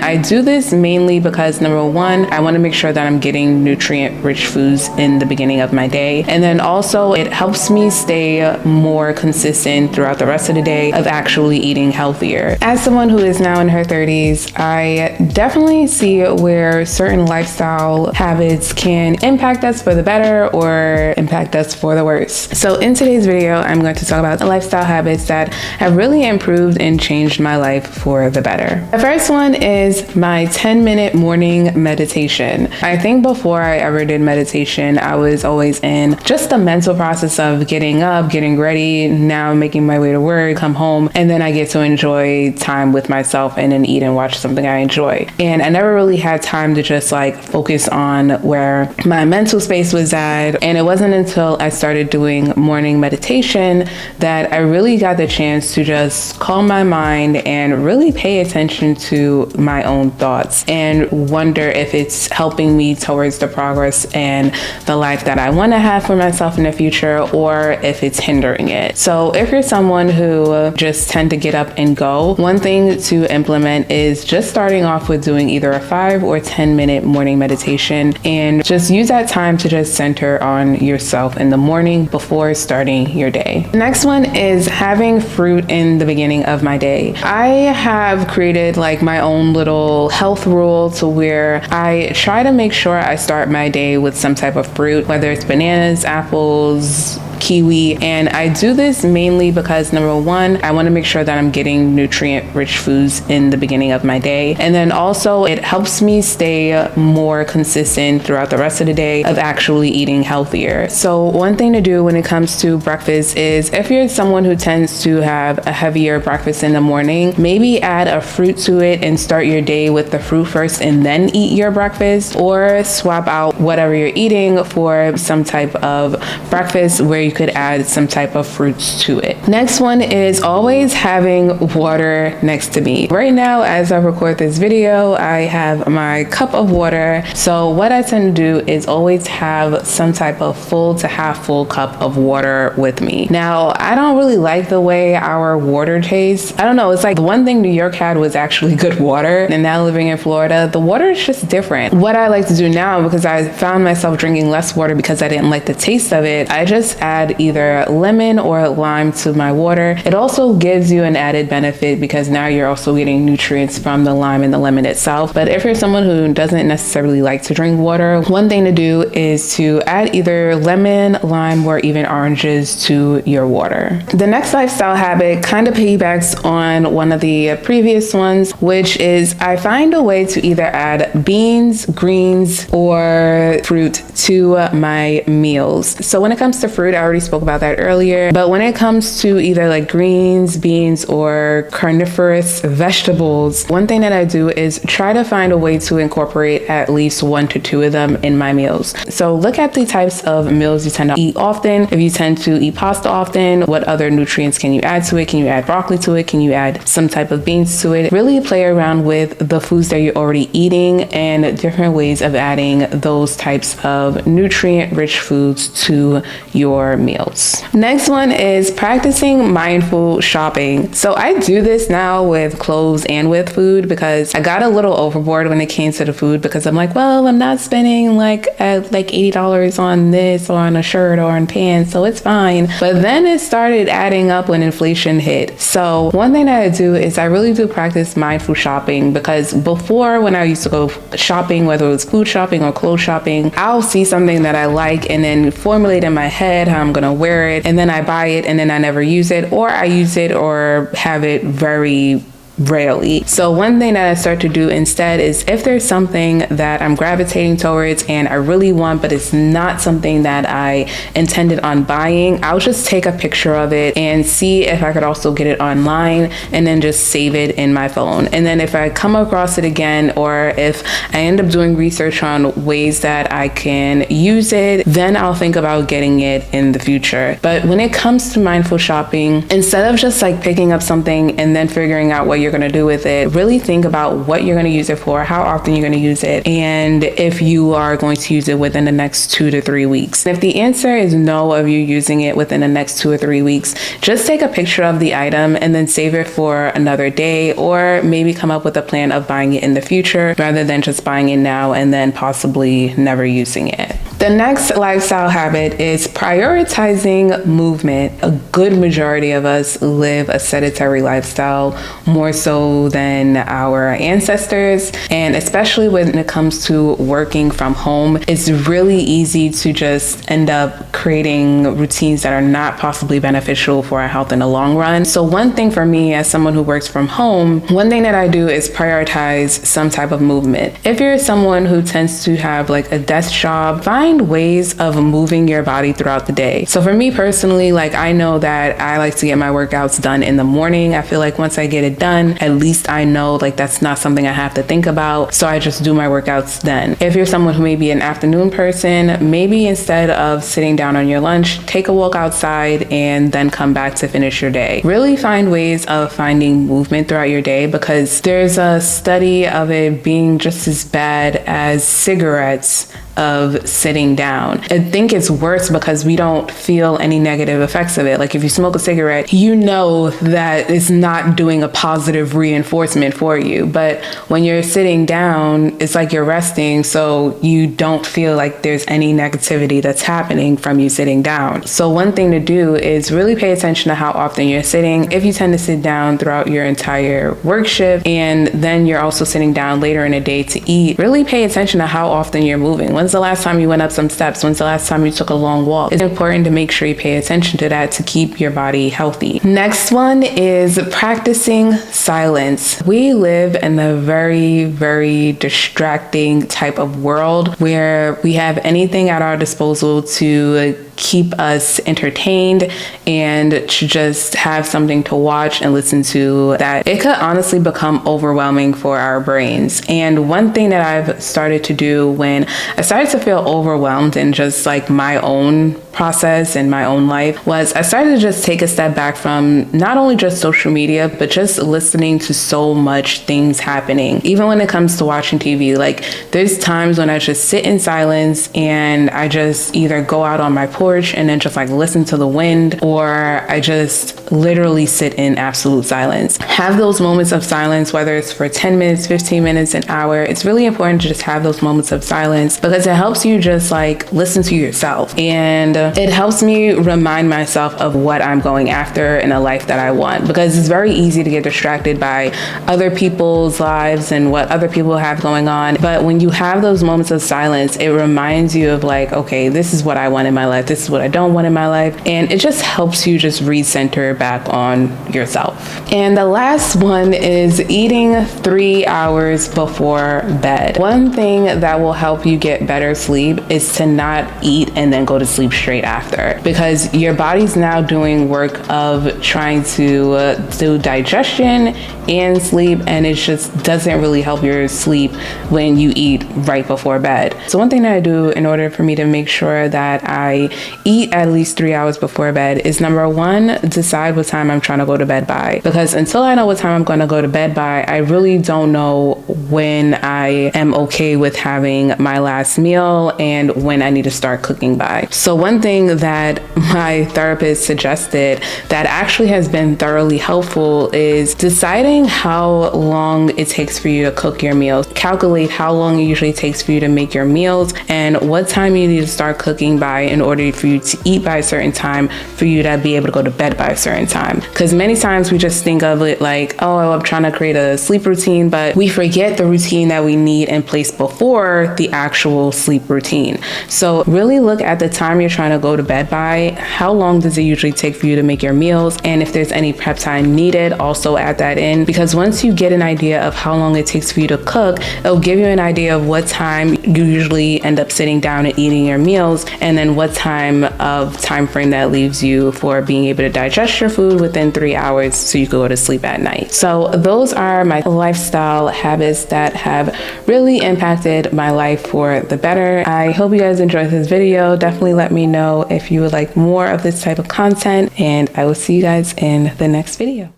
I do this mainly because number one, I want to make sure that I'm getting nutrient-rich foods in the beginning of my day. And then also it helps me stay more consistent throughout the rest of the day of actually eating healthier. As someone who is now in her 30s, I definitely see where certain lifestyle habits can impact us for the better or impact us for the worse. So in today's video, I'm going to talk about the lifestyle habits that have really improved and changed my life for the better. The first one is my 10-minute morning meditation. I think before I ever did meditation, I was always in just the mental process of getting up, getting ready, now making my way to work, come home, and then I get to enjoy time with myself and then eat and watch something I enjoy. And I never really had time to just like focus on where my mental space was at. And it wasn't until I started doing morning meditation that I really got the chance to just calm my mind and really pay attention to my own thoughts and wonder if it's helping me towards the progress and the life that I want to have for myself in the future, or if it's hindering it. So if you're someone who just tend to get up and go, one thing to implement is just starting off with doing either a 5 or 10-minute morning meditation, and just use that time to just center on yourself in the morning before starting your day. The next one is having fruit in the beginning of my day. I have created like my own little health rule to where I try to make sure I start my day with some type of fruit, whether it's bananas, apples, kiwi. And I do this mainly because number one, I want to make sure that I'm getting nutrient-rich foods in the beginning of my day. And then also it helps me stay more consistent throughout the rest of the day of actually eating healthier. So one thing to do when it comes to breakfast is if you're someone who tends to have a heavier breakfast in the morning, maybe add a fruit to it and start your day with the fruit first and then eat your breakfast, or swap out whatever you're eating for some type of breakfast where you could add some type of fruits to it. Next one is always having water next to me. Right now, as I record this video, I have my cup of water. So what I tend to do is always have some type of full to half full cup of water with me. Now, I don't really like the way our water tastes. I don't know, it's like the one thing New York had was actually good water, and now living in Florida, the water is just different. What I like to do now, because I found myself drinking less water because I didn't like the taste of it, I just add either lemon or lime to my water. It also gives you an added benefit because now you're also getting nutrients from the lime and the lemon itself. But if you're someone who doesn't necessarily like to drink water, one thing to do is to add either lemon, lime, or even oranges to your water. The next lifestyle habit kind of piggybacks on one of the previous ones, which is I find a way to either add beans, greens, or fruit to my meals. So when it comes to fruit, I already spoke about that earlier, but when it comes to either like greens, beans, or carnivorous vegetables, one thing that I do is try to find a way to incorporate at least 1 to 2 of them in my meals. So look at the types of meals you tend to eat often. If you tend to eat pasta often, what other nutrients can you add to it? Can you add broccoli to it? Can you add some type of beans to it? Really play around with the foods that you're already eating and different ways of adding those types of nutrient-rich foods to your meals. Next one is practicing mindful shopping. So I do this now with clothes and with food because I got a little overboard when it came to the food, because I'm like, well, I'm not spending like $80 on this or on a shirt or on pants, so it's fine. But then it started adding up when inflation hit. So one thing that I do is I really do practice mindful shopping, because before, when I used to go shopping, whether it was food shopping or clothes shopping, I'll see something that I like and then formulate in my head how I'm gonna wear it, and then I buy it and then I never use it, or I use it or have it very rarely. So one thing that I start to do instead is if there's something that I'm gravitating towards and I really want, but it's not something that I intended on buying, I'll just take a picture of it and see if I could also get it online and then just save it in my phone. And then if I come across it again, or if I end up doing research on ways that I can use it, then I'll think about getting it in the future. But when it comes to mindful shopping, instead of just like picking up something and then figuring out what you're you're going to do with it. Really think about what you're going to use it for, how often you're going to use it, and if you are going to use it within the next 2 to 3 weeks. If the answer is no of you using it within the next 2 or 3 weeks, just take a picture of the item and then save it for another day, or maybe come up with a plan of buying it in the future rather than just buying it now and then possibly never using it. The next lifestyle habit is prioritizing movement. A good majority of us live a sedentary lifestyle, more so than our ancestors. And especially when it comes to working from home, it's really easy to just end up creating routines that are not possibly beneficial for our health in the long run. So one thing for me, as someone who works from home, one thing that I do is prioritize some type of movement. If you're someone who tends to have like a desk job, find ways of moving your body throughout the day. So for me personally, like I know that I like to get my workouts done in the morning. I feel like once I get it done, at least I know like that's not something I have to think about. So I just do my workouts then. If you're someone who may be an afternoon person, maybe instead of sitting down on your lunch, take a walk outside and then come back to finish your day. Really find ways of finding movement throughout your day, because there's a study of it being just as bad as cigarettes of sitting down. I think it's worse because we don't feel any negative effects of it. Like if you smoke a cigarette, you know that it's not doing a positive reinforcement for you. But when you're sitting down, it's like you're resting, so you don't feel like there's any negativity that's happening from you sitting down. So one thing to do is really pay attention to how often you're sitting. If you tend to sit down throughout your entire work shift and then you're also sitting down later in the day to eat, really pay attention to how often you're moving. When's the last time you went up some steps? When's the last time you took a long walk? It's important to make sure you pay attention to that to keep your body healthy. Next one is practicing silence. We live in a very, very distracting type of world where we have anything at our disposal to keep us entertained and to just have something to watch and listen to, that it could honestly become overwhelming for our brains. And one thing that I've started to do when I started to feel overwhelmed in just like my own process in my own life was I started to just take a step back from not only just social media, but just listening to so much things happening. Even when it comes to watching TV, like there's times when I just sit in silence and I just either go out on my porch and then just like listen to the wind, or I just literally sit in absolute silence. Have those moments of silence, whether it's for 10 minutes, 15 minutes, an hour. It's really important to just have those moments of silence because it helps you just like listen to yourself, and it helps me remind myself of what I'm going after in a life that I want, because it's very easy to get distracted by other people's lives and what other people have going on. But when you have those moments of silence, it reminds you of like, okay, this is what I want in my life. This is what I don't want in my life. And it just helps you just recenter back on yourself. And the last one is eating 3 hours before bed. One thing that will help you get better sleep is to not eat and then go to sleep straight after, because your body's now doing work of trying to do digestion and sleep, and it just doesn't really help your sleep when you eat right before bed. So one thing that I do in order for me to make sure that I eat at least 3 hours before bed is, number one, decide what time I'm trying to go to bed by, because until I know what time I'm going to go to bed by, I really don't know when I am okay with having my last meal and when I need to start cooking by. So one thing that my therapist suggested that actually has been thoroughly helpful is deciding how long it takes for you to cook your meals. Calculate how long it usually takes for you to make your meals and what time you need to start cooking by in order for you to eat by a certain time, for you to be able to go to bed by a certain time. Because many times we just think of it like, oh, I'm trying to create a sleep routine, but we forget the routine that we need in place before the actual sleep routine. So really look at the time you're trying to go to bed by. How long does it usually take for you to make your meals? And if there's any prep time needed, also add that in, because once you get an idea of how long it takes for you to cook, it'll give you an idea of what time you usually end up sitting down and eating your meals, and then what time frame that leaves you for being able to digest your food within 3 hours so you can go to sleep at night. So those are my lifestyle habits that have really impacted my life for the better. I hope you guys enjoyed this video. Definitely let me know if you would like more of this type of content, and I will see you guys in the next video.